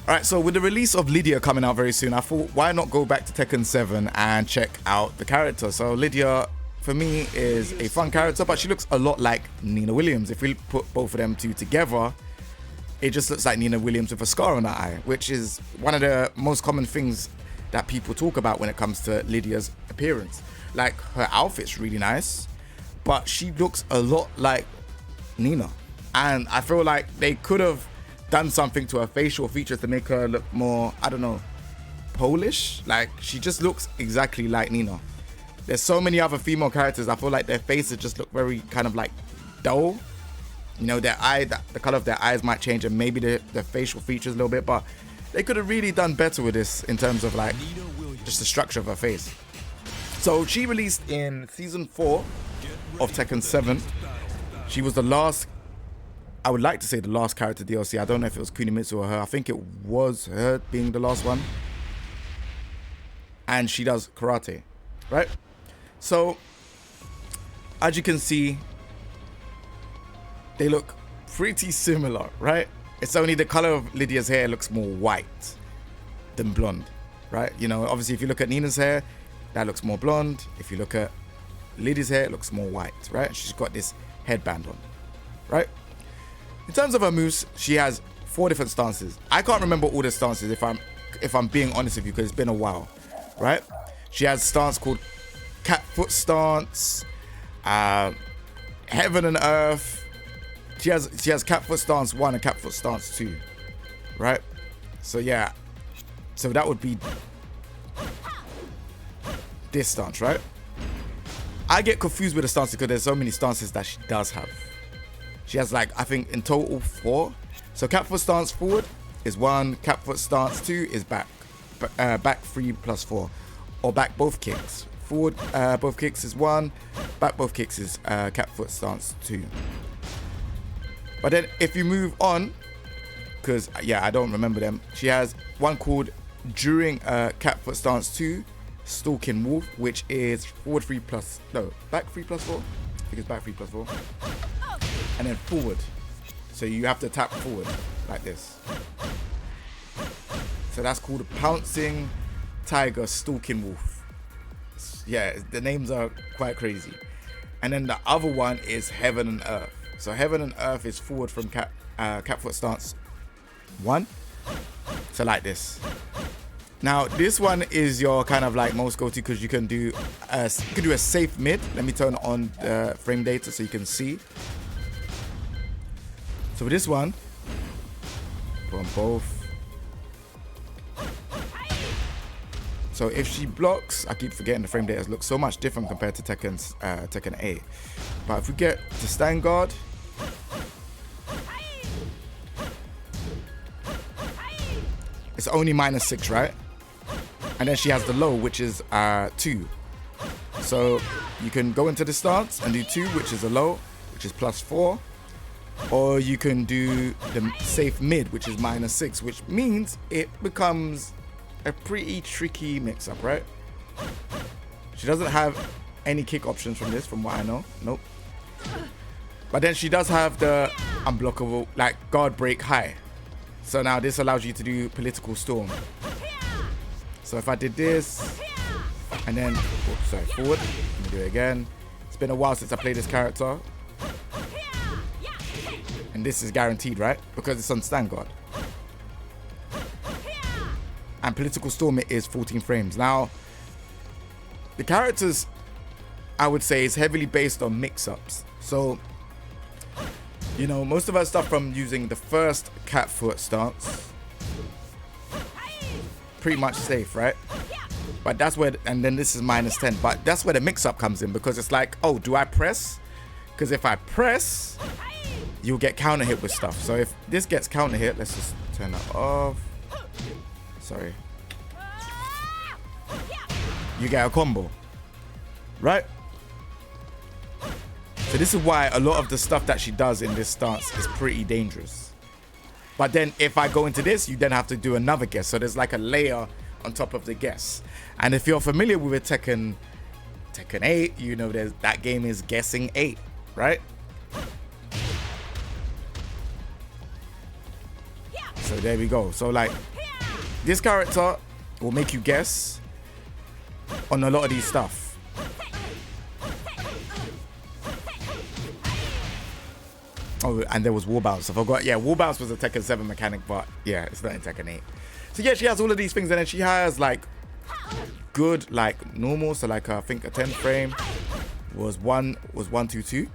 Alright, so with the release of Lidia coming out very soon, I thought, why not go back to Tekken 7 and check out the character? So Lidia, for me, is a fun character, but she looks a lot like Nina Williams. If we put both of them two together, it just looks like Nina Williams with a scar on her eye, which is one of the most common things that people talk about when it comes to Lidia's appearance. Like, her outfit's really nice, but she looks a lot like Nina. And I feel like they could have done something to her facial features to make her look more, I don't know, Polish. Like, she just looks exactly like Nina. There's so many other female characters, I feel like their faces just look very kind of like dull. You know, their eye, the color of their eyes might change, and maybe the facial features a little bit, but they could have really done better with this in terms of like just the structure of her face. So she released in season 4 of Tekken 7. She was the last, I would like to say the last character DLC. I don't know if it was Kunimitsu or her. I think it was her being the last one. And she does karate, right? So, as you can see, they look pretty similar, right? It's only the color of Lidia's hair looks more white than blonde, right? You know, obviously if you look at Nina's hair, that looks more blonde. If you look at Lidia's hair, it looks more white, right? She's got this headband on, right? In terms of her moves, she has 4 different stances. I can't remember all the stances if I'm being honest with you, because it's been a while, right? She has a stance called cat foot stance, heaven and earth. She has cat foot stance 1 and cat foot stance 2, right? So yeah, so that would be this stance, right? I get confused with the stances because there's so many stances that she does have. She has like, I think in total 4. So cat foot stance forward is 1, cat foot stance 2 is back. Back 3 plus 4. Or back both kicks. Forward both kicks is 1, back both kicks is cat foot stance 2. But then if you move on, because yeah, I don't remember them, she has one called during cat foot stance 2, stalking wolf, which is forward 3 plus, no, back 3 plus 4. I think it's back 3 plus 4. And then forward. So you have to tap forward like this. So that's called a pouncing tiger, stalking wolf. Yeah, the names are quite crazy. And then the other one is heaven and earth. So heaven and earth is forward from cat foot stance 1. So like this. Now this one is your kind of like most go-to because you can do a safe mid. Let me turn on the frame data so you can see. So with this one, put on both. So if she blocks, I keep forgetting the frame data looks so much different compared to Tekken 8. But if we get to stand guard, it's only -6, right? And then she has the low, which is 2. So you can go into the stance and do 2, which is a low, which is +4. Or you can do the safe mid, which is -6, which means it becomes a pretty tricky mix-up, right? She doesn't have any kick options from this, from what I know. Nope. But then she does have the unblockable, like, guard break high. So now this allows you to do political storm. So if I did this, and then, oops, sorry, forward. Let me do it again. It's been a while since I played this character. And this is guaranteed, right? Because it's on stand guard. And political storm is 14 frames. Now, the characters, I would say, is heavily based on mix-ups. So, you know, most of our stuff from using the first cat foot stance, pretty much safe, right? But that's where, and then this is -10. But that's where the mix-up comes in, because it's like, oh, do I press? Because if I press, you'll get counter hit with stuff. So if this gets counter hit, let's just turn that off. Sorry. You get a combo, right? So this is why a lot of the stuff that she does in this stance is pretty dangerous. But then if I go into this, you then have to do another guess. So there's like a layer on top of the guess. And if you're familiar with Tekken 8, you know that game is guessing 8, right? So So there we go. So like, this character will make you guess on a lot of these stuff. Oh, and there was wall bounce. I forgot. Yeah, wall bounce was a Tekken 7 mechanic, but yeah, it's not in Tekken 8. So yeah, she has all of these things, and then she has like good, like normal. So like I think a 10 frame was 122,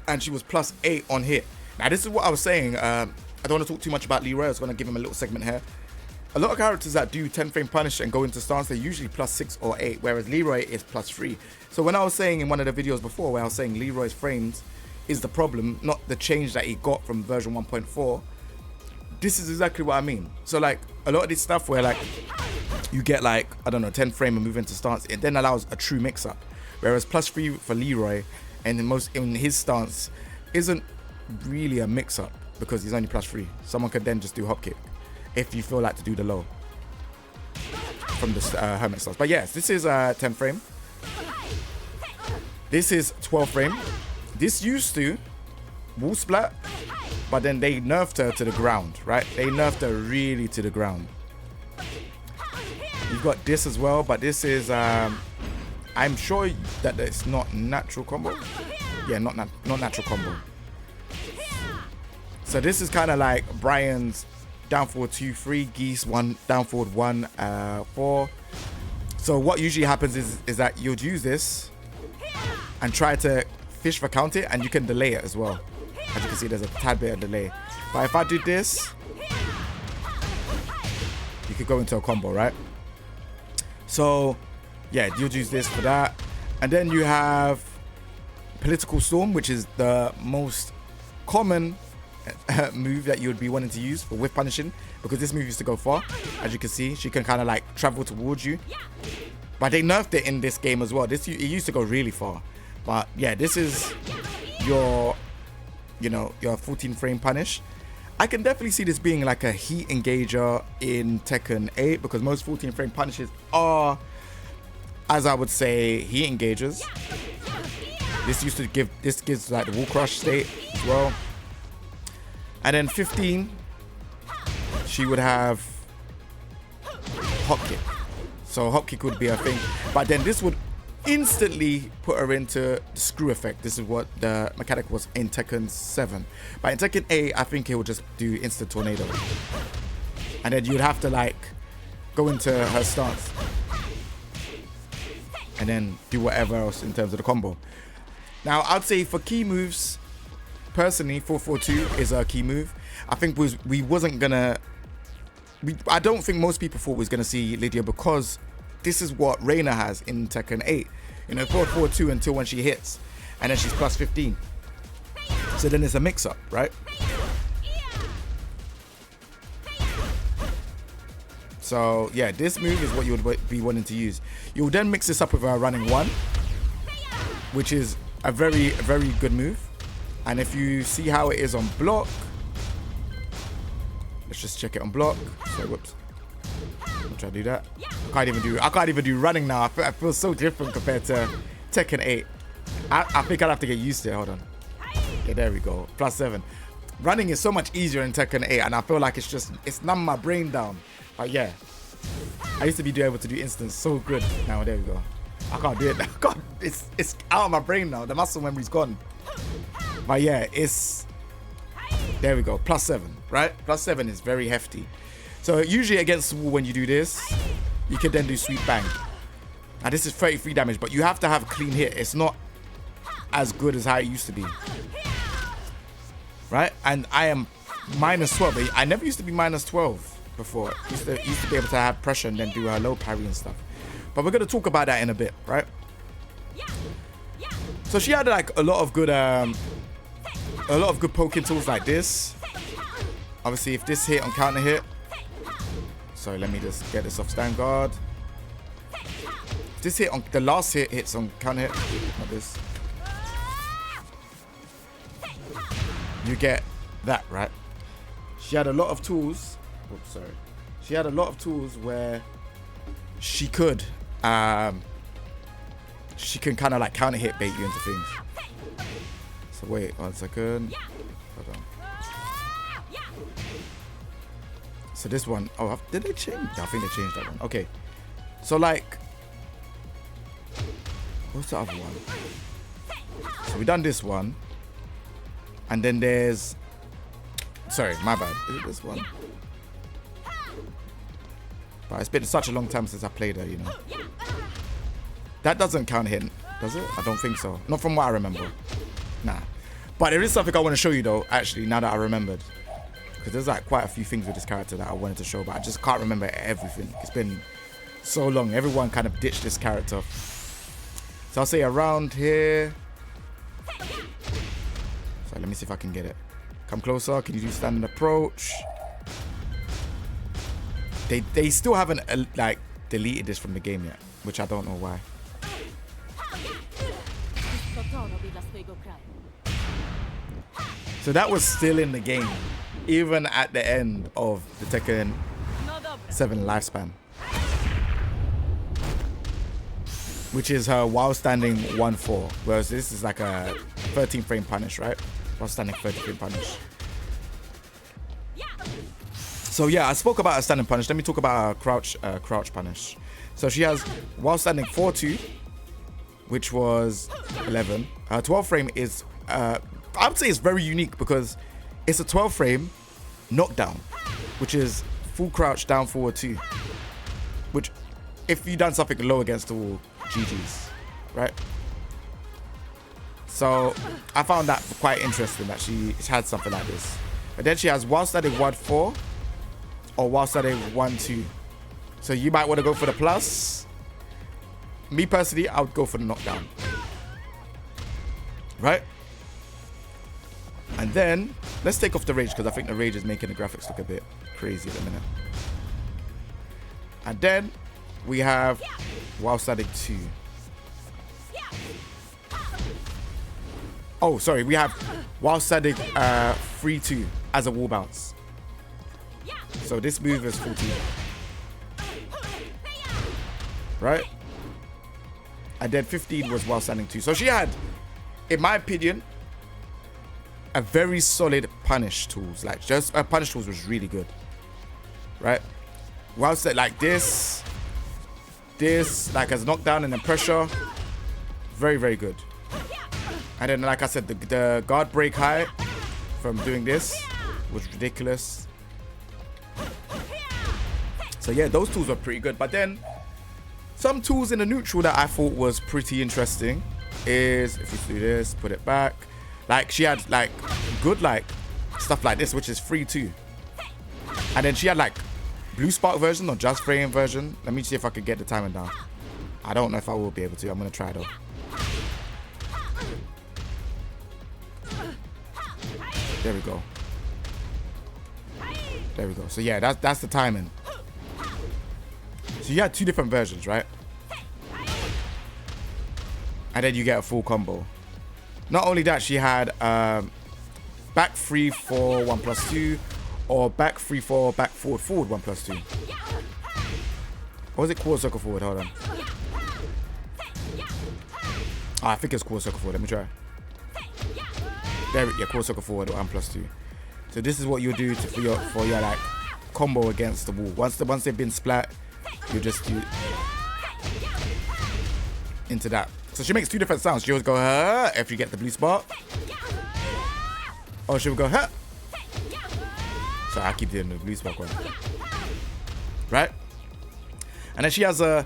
and she was +8 on hit. Now this is what I was saying. I don't want to talk too much about Leroy. I was going to give him a little segment here. A lot of characters that do 10 frame punish and go into stance, they're usually +6 or 8, whereas Leroy is +3. So when I was saying in one of the videos before, where I was saying Leroy's frames is the problem, not the change that he got from version 1.4, this is exactly what I mean. So like a lot of this stuff where like you get like, I don't know, 10 frame and move into stance, it then allows a true mix up. Whereas +3 for Leroy and in his stance isn't really a mix up because he's only +3. Someone could then just do hop kick if you feel like to do the low from the hermit stance. But yes, this is 10 frame. This is 12 frame. This used to wall splat, but then they nerfed her to the ground, right? They nerfed her really to the ground. You've got this as well, but this is, I'm sure that it's not natural combo. Yeah, not natural combo. So this is kind of like Brian's down forward 2-3, Geese 1, down forward 1-4. So what usually happens is that you'd use this and try to fish for counter, and you can delay it as well. As you can see, there's a tad bit of delay. But if I do this, you could go into a combo, right? So yeah, you'll use this for that. And then you have Political Storm, which is the most common move that you would be wanting to use for whiff punishing, because this move used to go far. As you can see, she can kind of like travel towards you. But they nerfed it in this game as well. It used to go really far. But yeah, this is your, you know, your 14 frame punish. I can definitely see this being like a heat engager in Tekken 8, because most 14 frame punishes are, as I would say, heat engagers. This gives like the wall crush state as well. And then 15, she would have hop kick. So hop kick would be a thing, but then this would instantly put her into the screw effect. This is what the mechanic was in Tekken 7. But in Tekken 8, I think it would just do instant tornado. And then you'd have to like go into her stance and then do whatever else in terms of the combo. Now, I'd say for key moves, personally, 442 is a key move. I think we wasn't gonna... I don't think most people thought we was gonna see Lidia, because this is what Reina has in Tekken 8. You know, 442 until when she hits, and then she's +15. So then it's a mix-up, right? So yeah, this move is what you would be wanting to use. You'll then mix this up with a running 1, which is a very, very good move. And if you see how it is on block, let's just check it on block. So whoops. I'll try to do that. I can't even do running now. I feel so different compared to Tekken 8. I think I'll have to get used to it. Hold on. Okay, there we go. +7. Running is so much easier in Tekken 8, and I feel like it's numbing my brain down. But yeah, I used to be able to do instants so good. Now there we go. I can't do it now. God, it's out of my brain now. The muscle memory's gone. But yeah, there we go. +7, right? +7 is very hefty. So usually against the wall, when you do this, you can then do sweep bang. Now this is 33 damage, but you have to have a clean hit. It's not as good as how it used to be, right? And I am -12. I never used to be -12 before. Used to be able to have pressure and then do a low parry and stuff. But we're gonna talk about that in a bit, right? So she had like a lot of good poking tools like this. Obviously, if this hit on counter hit. Sorry, let me just get this off stand guard. If this hit on the last hits on counter hit, like this. You get that, right? She had a lot of tools. Oops, sorry. She had a lot of tools where she could she can kind of like counter hit bait you into things. So wait 1 second. Hold on. So this one, oh, did they change? I think they changed that one. Okay. So like, what's the other one? So we done this one. And then there's, sorry, my bad. Is it this one? But it's been such a long time since I played her, you know. That doesn't count hit, does it? I don't think so. Not from what I remember. Nah. But there is something I want to show you though, actually, now that I remembered. Because there's like quite a few things with this character that I wanted to show, but I just can't remember everything. It's been so long. Everyone kind of ditched this character. So I'll say around here. So let me see if I can get it. Come closer. Can you do standard approach? They still haven't like deleted this from the game yet, which I don't know why. So that was still in the game, even at the end of the Tekken 7 lifespan, which is her while standing 1-4, whereas this is like a 13 frame punish, right? While standing 13 frame punish. So yeah, I spoke about a standing punish. Let me talk about a crouch punish. So she has while standing 4-2, which was 11. 12 frame is, I would say it's very unique because it's a 12 frame knockdown, which is full crouch down forward 2. Which, if you done something low against the wall, GG's, right? So I found that quite interesting that she had something like this. And then she has while standing 1-4. Or while standing 1-2. So you might want to go for the plus. Me personally, I would go for the knockdown. Right? And then, let's take off the rage because I think the rage is making the graphics look a bit crazy at the minute. And then, we have while standing 2. Oh, sorry, we have while standing 3-2 as a wall bounce. So this move is 14. Right? And then 15 was while standing 2. So she had, in my opinion, a very solid punish tools. Like just punish tools was really good. Right? While like this like as knockdown and then pressure. Very, very good. And then like I said, the guard break high from doing this was ridiculous. So yeah, those tools were pretty good. But then some tools in the neutral that I thought was pretty interesting is if you do this, put it back. Like she had like good like stuff like this, which is free too. And then she had like blue spark version or just frame version. Let me see if I can get the timing down. I don't know if I will be able to. I'm gonna try though. There we go. There we go. So yeah, that's the timing. So you had 2 different versions, right? And then you get a full combo. Not only that, she had back 3-4 1+2 or back 3-4 back forward 1+2. Or was it quarter circle forward? Hold on. I think it's quarter circle forward. Let me try. There, yeah, quarter circle forward 1+2. So this is what you do for your like combo against the wall. Once they've been splat, you just do into that. So she makes 2 different sounds. She'll go huh if you get the blue spot, or she'll go huh. So I keep doing the blue spot one, right? And then she has a,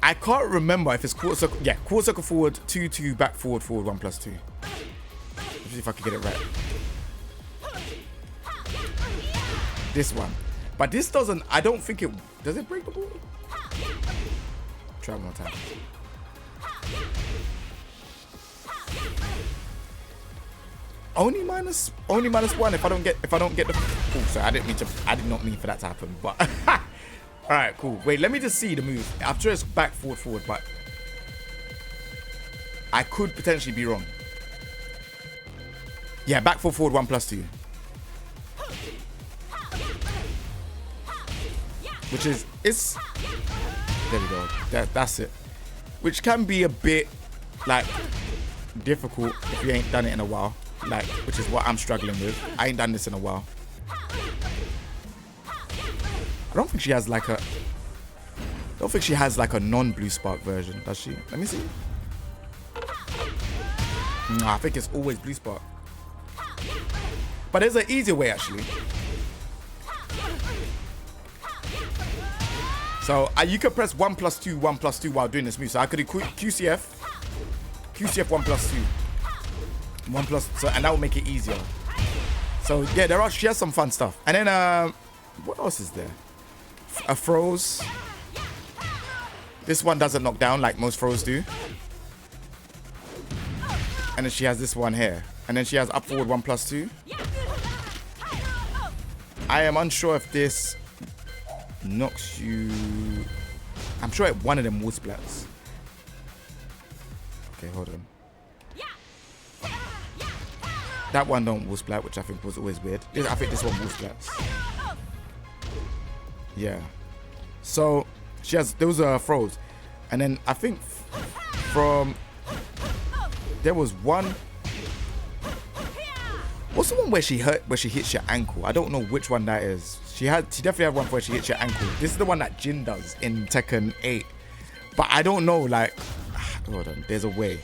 I can't remember if it's quarter circle. Yeah, quarter circle forward 2-2 back forward 1+2. Let's see if I can get it right. This one. But this doesn't, I don't think it, does it break the ball? Try one more time. Only minus one if I don't get the, oh, sorry, I did not mean for that to happen, but, all right, cool. Wait, let me just see the move. I'm sure it's back forward, but I could potentially be wrong. Yeah, back forward 1+2. Which is, it's, there we go, that's it. Which can be a bit, like, difficult if you ain't done it in a while. Like, which is what I'm struggling with. I ain't done this in a while. don't think she has like a... I don't think she has like a non-blue spark version, does she? Let me see. Nah, I think it's always blue spark. But there's an easier way actually. So you could press 1+2, 1+2 while doing this move. So I could do QCF 1+2. 1+, so, and that will make it easier. So yeah, she has some fun stuff. And then what else is there? A throws. This one doesn't knock down like most throws do. And then she has this one here. And then she has up forward 1+2. I am unsure if this knocks you... I'm sure one of them wall splats. Okay, hold on. That one don't wall splat, which I think was always weird. I think this one wall splats. Yeah. So she has those are throws. And then I think from... There was one... What's the one where she hits your ankle? I don't know which one that is. She definitely had one where she hits your ankle. This is the one that Jin does in Tekken 8. But I don't know, like... Hold on, there's a way.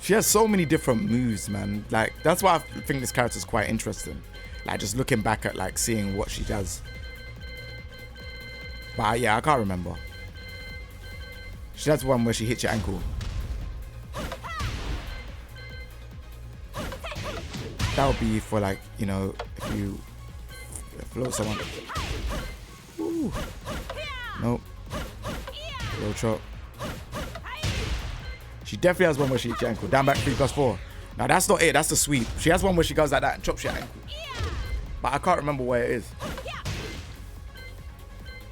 She has so many different moves, man. Like, that's why I think this character is quite interesting. Like, just looking back at, like, seeing what she does. But yeah, I can't remember. She has one where she hits your ankle. That would be for, like, you know, if you float someone. Ooh. Nope. Low chop. She definitely has one where she hits your ankle. Down back 3+4. Now that's not it. That's the sweep. She has one where she goes like that and chops your ankle. But I can't remember where it is.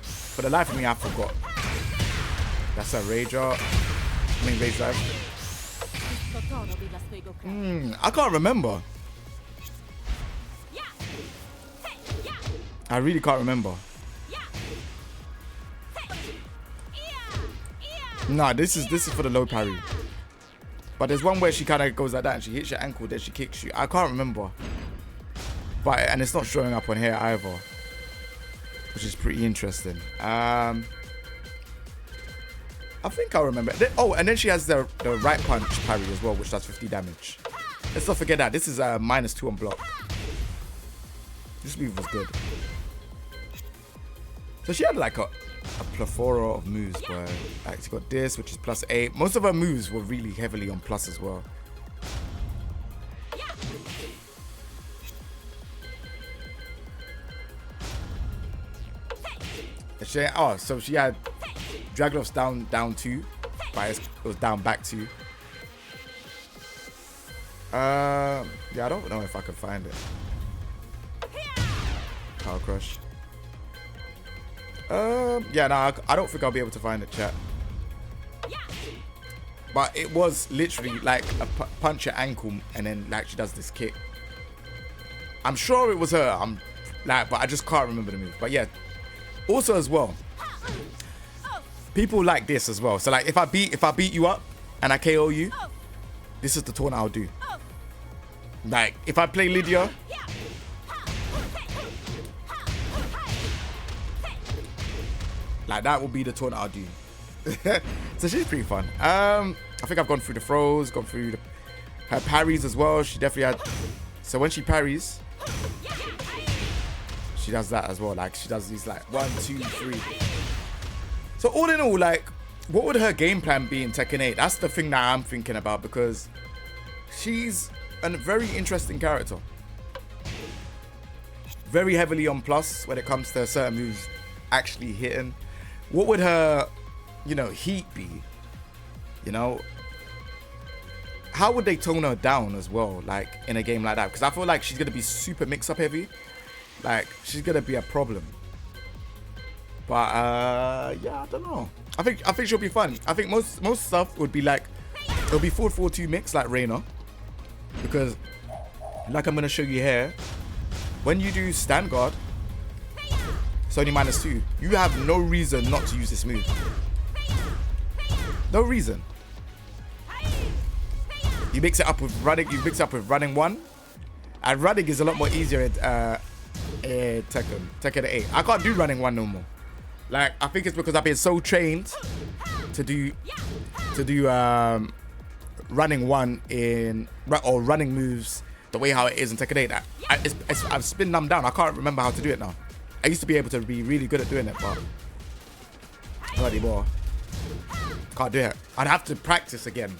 For the life of me, I forgot. That's a rager. I mean, rage dive. I can't remember. I really can't remember. Nah, this is for the low parry. But there's one where she kind of goes like that and she hits your ankle, then she kicks you. I can't remember. But and it's not showing up on here either, which is pretty interesting. I think I remember. Oh, and then she has the right punch parry as well, which does 50 damage. Let's not forget that. This is a -2 on block. This move was good. So she had like a plethora of moves where like she got this, which is +8. Most of her moves were really heavily on plus as well. So she had Dragunov's down 2, but it was down back 2. Yeah, I don't know if I can find it. Power crush. Yeah, no, I don't think I'll be able to find it, chat. But it was literally like a punch your ankle and then like she does this kick. I'm sure it was her. But I just can't remember the move. But yeah, also as well, people like this as well. So like if I beat you up and I KO you, this is the taunt I'll do. Like if I play Lidia, like that will be the taunt I'll do. So she's pretty fun. I think I've gone through the throws, gone through her parries as well. She definitely had. So when she parries, she does that as well. Like she does these like 1, 2, 3. So all in all, like, what would her game plan be in Tekken 8? That's the thing that I'm thinking about, because she's a very interesting character. Very heavily on plus when it comes to certain moves actually hitting. What would her, you know, heat be? You know, how would they tone her down as well, like in a game like that? Because I feel like she's gonna be super mix-up heavy. Like she's gonna be a problem. But yeah, I don't know. I think she'll be fun. I think most stuff would be like, it'll be 4-4-2 mix like Reina, because like I'm gonna show you here, when you do stand guard, it's only -2. You have no reason not to use this move. No reason. You mix it up with running. You mix it up with running 1, and running is a lot more easier Tekken 8. I can't do running 1 no more. Like, I think it's because I've been so trained to do running 1 or running moves the way how it is in Tekken 8. I've been numbed down. I can't remember how to do it now. I used to be able to be really good at doing it, but not anymore. Can't do it. I'd have to practice again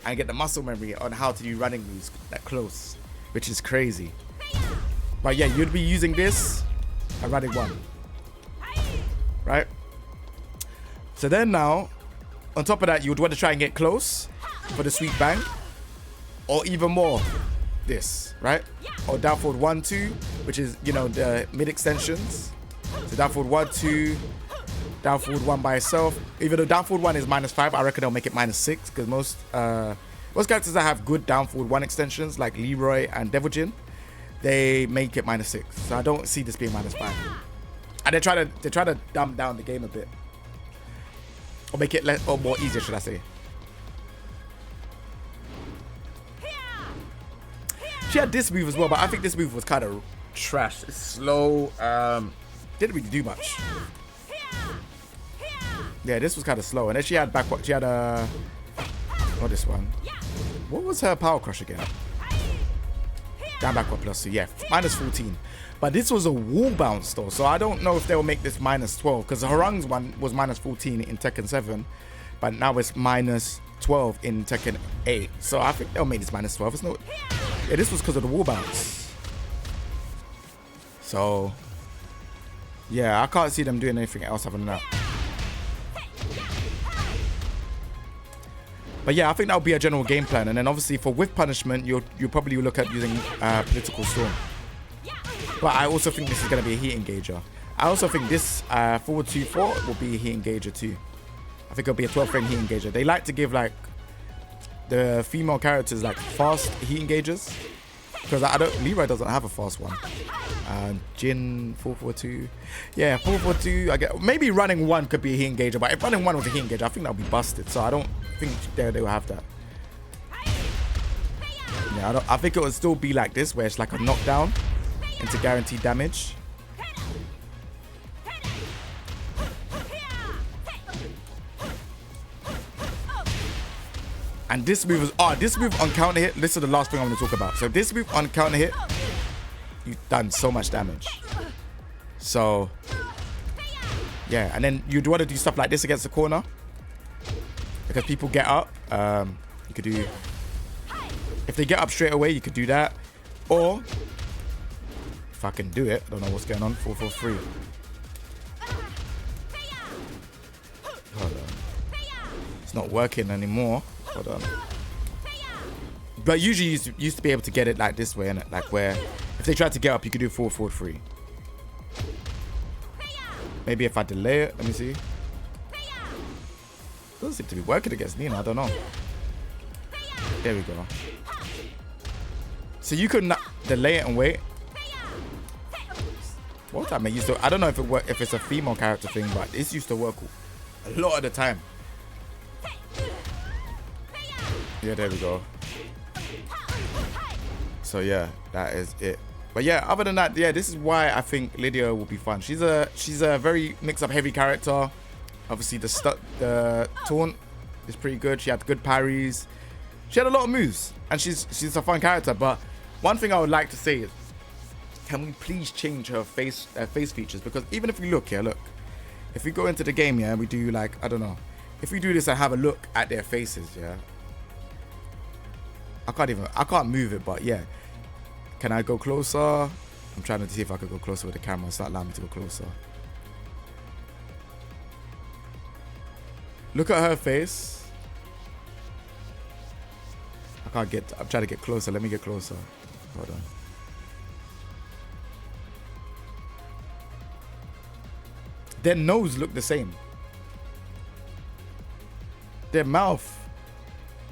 and get the muscle memory on how to do running moves that close, which is crazy. But yeah, you'd be using this and running 1, right? So then now, on top of that, you would want to try and get close for the sweep bang, or even more, this, right? Or down forward 1, 2, which is, you know, the mid extensions. So down forward 1, 2, down forward 1 by itself. Even though down forward 1 is -5, I reckon they'll make it -6, because most characters that have good down forward 1 extensions, like Leroy and Devil Jin, they make it -6. So I don't see this being -5. And they try to dumb down the game a bit, or make it less or more easier, should I say? She had this move as well, but I think this move was kind of trash. It's slow. Didn't really do much. Yeah, this was kind of slow. And then she had backward. She had a. Oh, this one. What was her power crush again? Down backward +2. Yeah, -14. But this was a wall bounce though, so I don't know if they'll make this -12, because Harung's one was -14 in Tekken 7, but now it's -12 in Tekken 8. So I think they'll make this -12. It's no. Yeah, this was because of the wall bounce. So yeah, I can't see them doing anything else other than that. But yeah, I think that'll be a general game plan. And then obviously for whiff punishment, you'll probably look at using Political Storm. But I also think this is going to be a heat engager. I also think this forward 2-4 will be a heat engager too. I think it'll be a 12-frame heat engager. They like to give like the female characters like fast heat engagers, because Leroy doesn't have a fast one. Jin 442. Yeah, 442. I get maybe running 1 could be a heat engager, but if running 1 was a heat engager, I think that'll be busted. So I don't think they will have that. Yeah, I think it would still be like this, where it's like a knockdown into guaranteed damage. And this move is this move on counter hit. This is the last thing I'm going to talk about. So this move on counter hit, you've done so much damage. So yeah, and then you'd want to do stuff like this against the corner, because people get up. You could do, if they get up straight away, you could do that. Or if I can do it, I don't know what's going on. 4-4-3. Hold on. It's not working anymore. Hold on. But usually you used to be able to get it like this way, innit? Like where if they tried to get up, you could do 4-4-3. Maybe if I delay it, let me see. Doesn't seem to be working against Nina, I don't know. There we go. So you could not delay it and wait. What time it used to? I don't know if it work, if it's a female character thing, but this used to work a lot of the time. Yeah, there we go. So yeah, that is it. But yeah, other than that, yeah, this is why I think Lidia will be fun. She's a very mix-up heavy character. Obviously the taunt is pretty good. She had good parries. She had a lot of moves, and she's a fun character. But one thing I would like to say is, can we please change her face features? Because even if we look here, look, if we go into the game, yeah, we do like, I don't know, if we do this and have a look at their faces, yeah, I can't move it, but yeah, can I go closer? I'm trying to see if I could go closer with the camera. It's not allowing me to go closer. Look at her face. I'm trying to get closer. Let me get closer. Hold on. Their nose look the same. Their mouth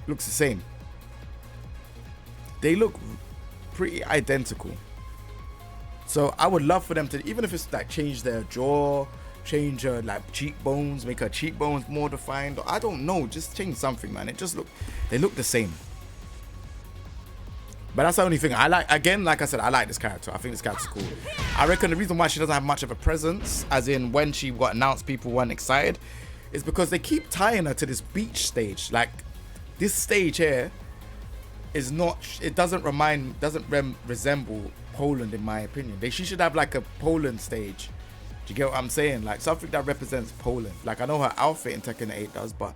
looks the same. They look pretty identical. So I would love for them to, even if it's like change their jaw, change her like cheekbones, make her cheekbones more defined. I don't know, just change something, man. They look the same. But that's the only thing I like. Again, like I said, I like this character. I think this character's cool. I reckon the reason why she doesn't have much of a presence, as in when she got announced, people weren't excited, is because they keep tying her to this beach stage. Like, this stage here is not. It doesn't resemble Poland, in my opinion. She should have like a Poland stage. Do you get what I'm saying? Like something that represents Poland. Like I know her outfit in Tekken 8 does, but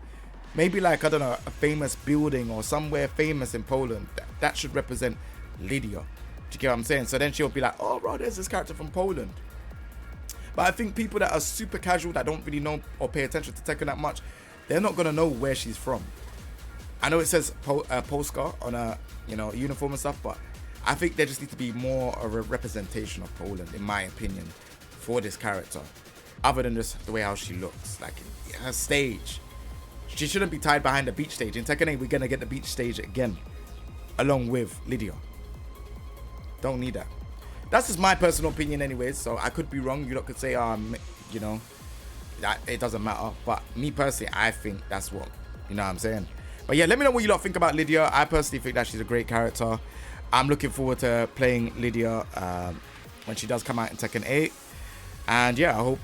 maybe like, I don't know, a famous building or somewhere famous in Poland. That should represent Lidia. Do you get what I'm saying? So then she'll be like, oh bro, there's this character from Poland. But I think people that are super casual, that don't really know or pay attention to Tekken that much, they're not gonna know where she's from. I know it says Polska on a uniform and stuff, but I think there just needs to be more of a representation of Poland, in my opinion, for this character, other than just the way how she looks. Like her stage, she shouldn't be tied behind the beach stage. In Tekken 8, we're gonna get the beach stage again, along with Lidia. Don't need that. That's just my personal opinion, anyways. So I could be wrong. You lot could say, that it doesn't matter. But me personally, I think that's what I'm saying. But yeah, let me know what you lot think about Lidia. I personally think that she's a great character. I'm looking forward to playing Lidia when she does come out in Tekken 8. And yeah, I hope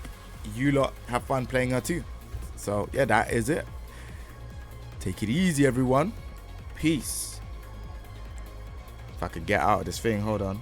you lot have fun playing her too. So yeah, that is it. Take it easy, everyone. Peace. If I could get out of this thing, hold on.